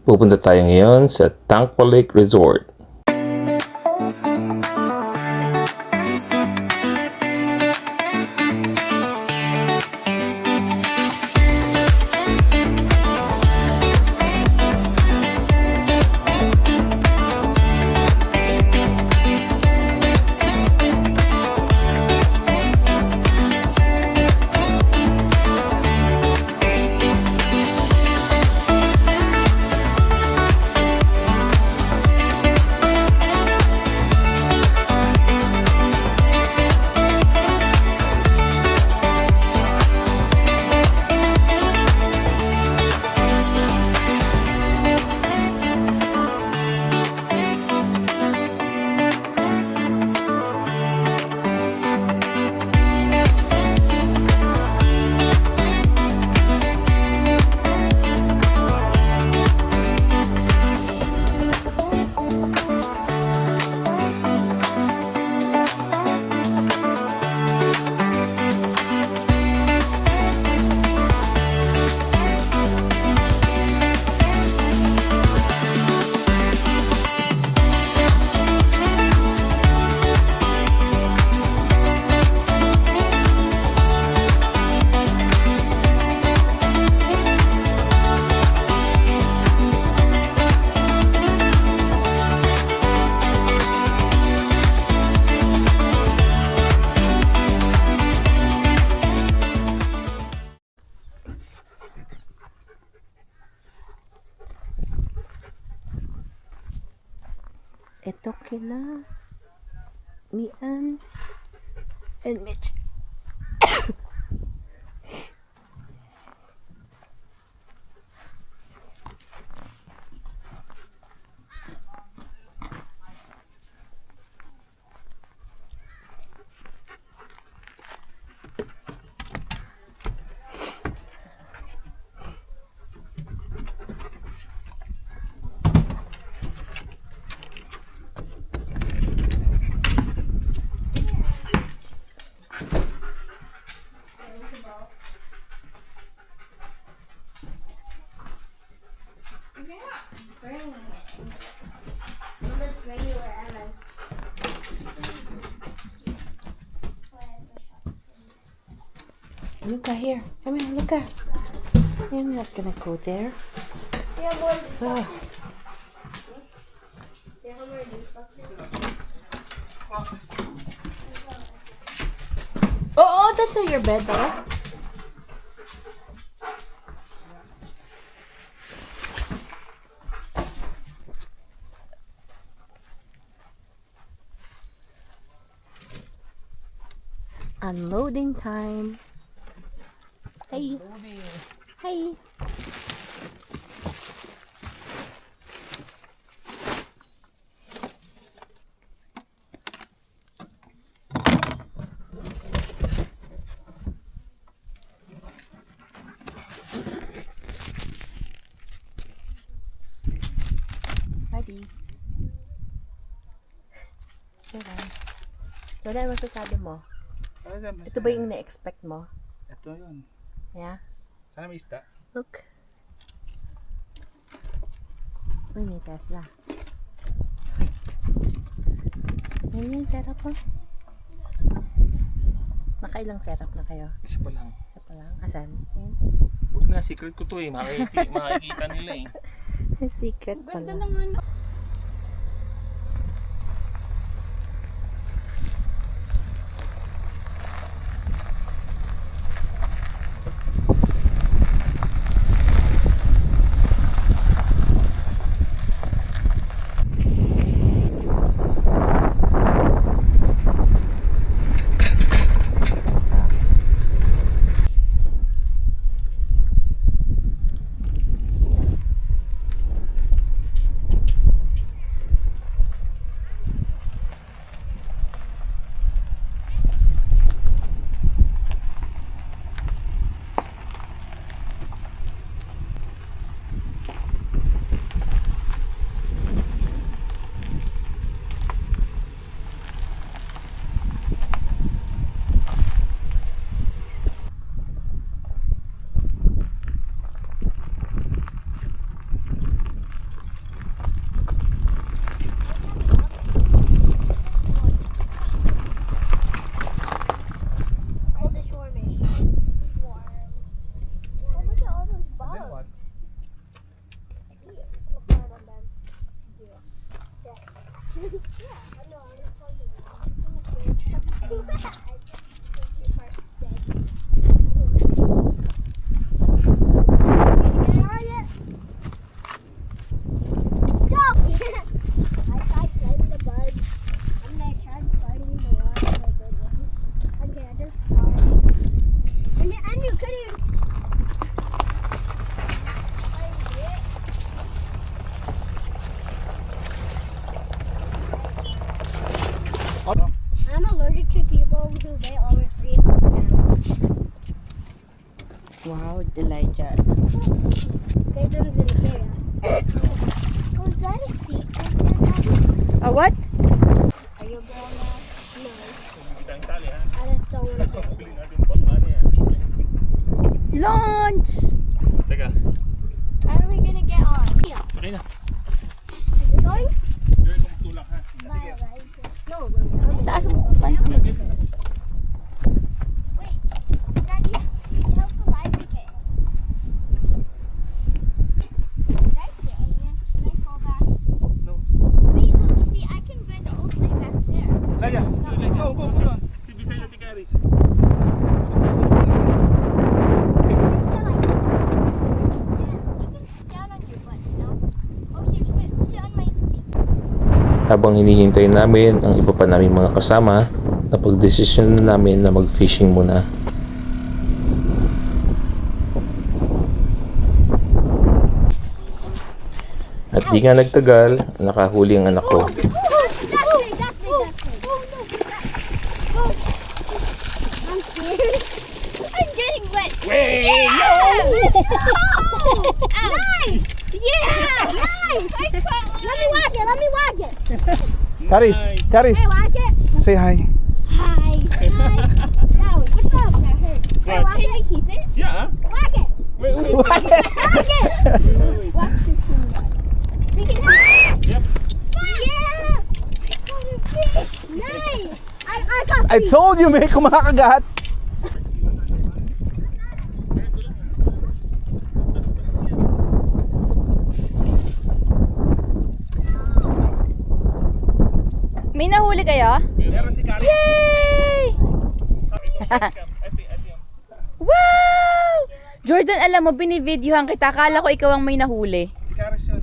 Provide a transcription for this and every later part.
Pupunta tayo ngayon sa Tunkwa Lake Resort. Ito kila Mian and Mitch. Luca, here. Come here, Luca. You're not gonna go there. Oh. Oh, that's not your bed, though. Unloading time. Hey. Hey. Buddy. Wala ang masasabi mo? Ito ba yung na-expect mo? Ito yun. Yeah? Sana may isda. Look. Uy, may Tesla. Yan yung setup mo. Nakailang setup na kayo? Isa pa lang. Isa pa lang. Asan? Yan. Huwag na, secret ko to eh. Makikita nila eh. Secret pala. told who they all were 300 pounds. Wow, Elijah. They don't really care. Oh, is that a seat right there, Daddy? A what? Are you a girl now? No. Hindi tayong tali ha. I just don't want to go. Piling natin pang ano yan. Launch! Teka, How are we gonna get on? Yeah. sorry na. Are we going? Diyo ikaw magtulak ha. Sige. No, we're not. Taas mo. Pants mo. Wait, Daddy, help the light decay. Did I sit in there? Can I fall back? No. Wait, look, you see, I can bend all the way back there. Laya, go, go, go. Si Bisay na Tikaris. Yeah, like, you can sit down on your butt, you know? Oh, here, sit on my feet. Habang hinihintay namin ang iba pa naming mga kasama, napagdesisyon na namin na mag-fishing muna. At di nga nagtagal, nakahuli ang anak ko. I'm scared. I'm getting wet. Wey! Nice! Yeah! Nice! Let me whack it. Let me whack it. Karis, Karis, Hey, whack it. say hi. Hi. Now, what's up? That hurt. Hey, What? can we keep it? Yeah ha? Whack it. Wait, wait. Whack it. Whack the We can. Yep. Yeah! I caught a fish. Nice. I caught I three. told you may kumakagat. May nahuli kayo? Meron si Karis. Yay! Wow! Jordan, alam mo, binivideohan kita. Akala ko ikaw ang may nahuli. Si Karis yun.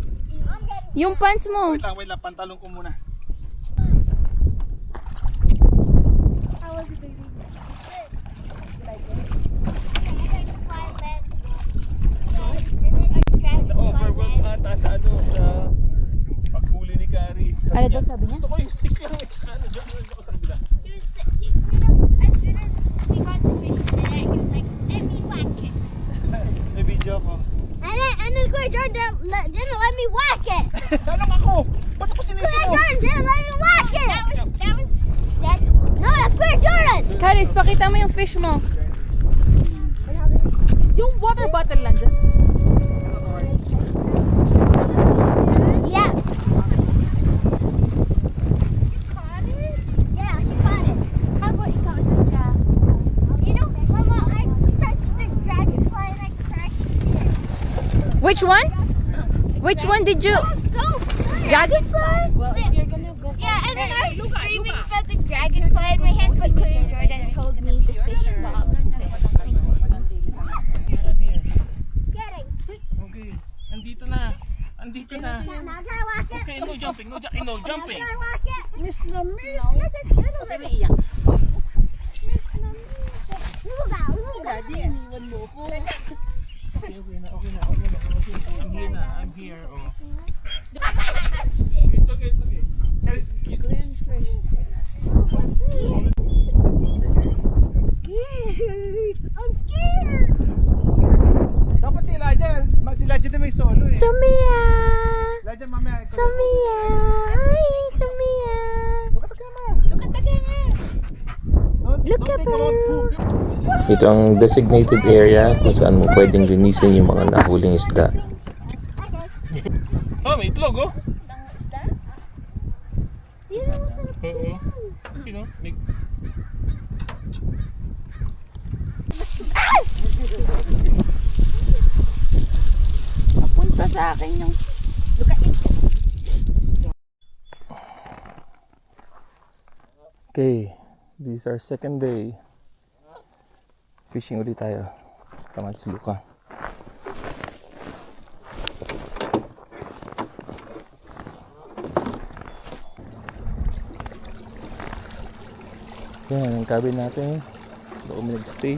Yung pants mo. Wait lang, pantalon ko muna. How was it, baby? Na-overwhelm ata sa ano, sa paghuli ni Karis. Ano daw sabi niya? Gusto ko yung stick lang at saka ano, dyan ako sa kabila. As soon as he got the fish in it, he was like, let me whack it. May video ko. And then Kuya Jordan didn't let me whack it. Anong ako? Ba't ako sinisi Kuya mo? Jordan didn't let me whack it. No, that's Kuya Jordan. Karis, pakita mo yung fish mo. Yung water bottle lang dyan. Yeah. You caught it? Yeah, she caught it. How about you caught it, Ja? You know, Mama, I touched the dragonfly and I crushed it. Which one? Which one did you? Dragonfly? Well, if you're gonna go. Yeah, and then I was screaming about the dragonfly in my hand, but Kuya Jordan told me the fish stopped. I'm here. Getting. Okay. Andito na. Andito na. Now can I whack it? Okay, no jumping, no jumping. Can I whack it? Miss na miss. Okay, may iyak. Miss na move out, move out. iniwan mo po. Okay na. I'm here. Oh. Touched it. It's okay. Karis, I'm scared. Dapat si Elijah. Si Elijah din may solo eh. Sumia! Elijah mamaya. Sumia! Hi, Sumia! Look at the camera. Look at the camera. Look Don't at take a long poop. Ito ang designated area kung saan mo pwedeng linisin yung mga nahuling isda. oh, may itlog oh. Yeah. Oo. Sino? May... Napunta sa akin yung... Okay, this is our second day. Fishing ulit tayo. Tama si Luca. Yan, ang cabin natin. Doon kami nag-stay.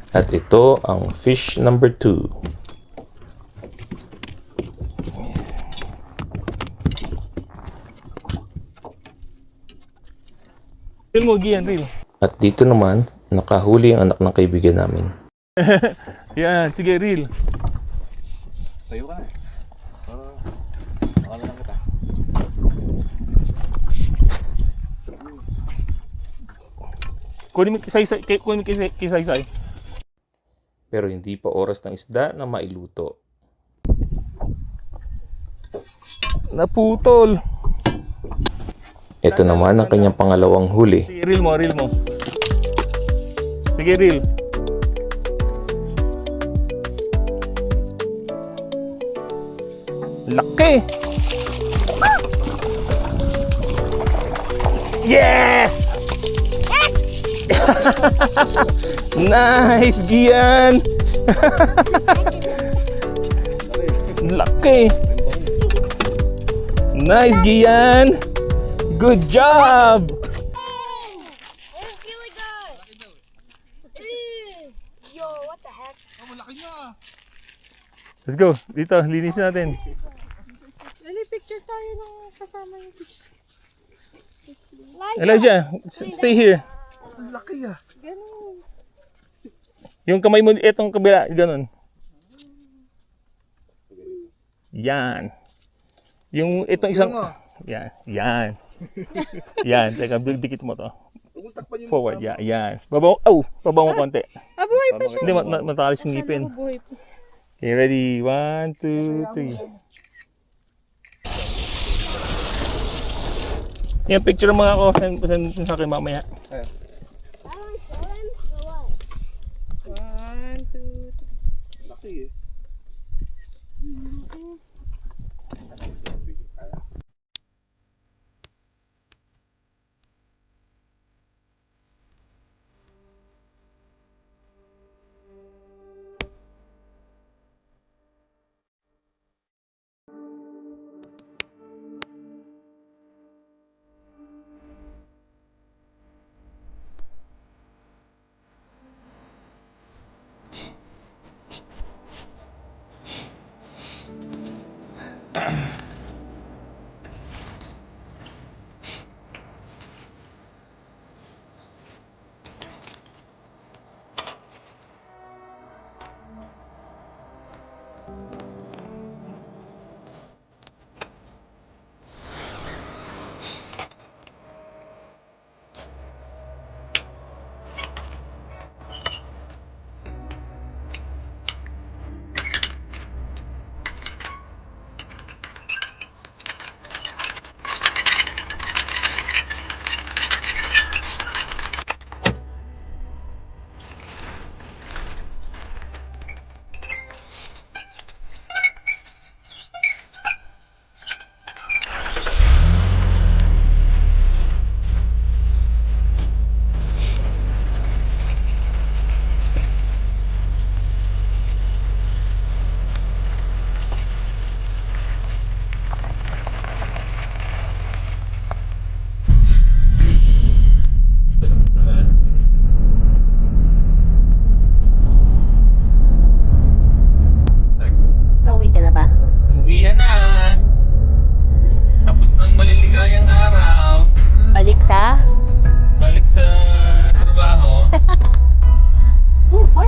At ito ang fish number 2. Reel mo, Gian, reel. At dito naman, nakahuli ang anak ng kaibigan namin. Yan, sige, reel. Tayo ka na. Akala lang kita. Kunin mo kisaysay. Pero hindi pa oras ng isda na mailuto. Naputol. Ito naman ang kanyang pangalawang huli. Sige, reel mo, reel mo. Sige, reel. Laki! Yes! Nice, Gian! Laki! Nice, Gian! Good job! It's really good. Yo, what the heck? Oh, malaki niya. Let's go. Dito, linis natin. Dali, picture tayo ng kasama yung fish. Elijah, stay here. Ang laki ah. Ganun. Yung kamay mo, etong kabila, ganun. Yan. Yung itong isang... Yan, yan. Yan, teka, dikit mo to. Forward, yan, yan. Babaw, babaw mo konti. Abuhay pa siya. Hindi, matalis yung ngipin. Abuhay pa. Okay, ready? 1, 2, 3. Yan, picture mga ako. Send sa akin mamaya. I want to show him or what? 1, 2, 3. Laki eh.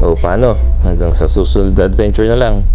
O paano? Hanggang sa susunod na adventure na lang.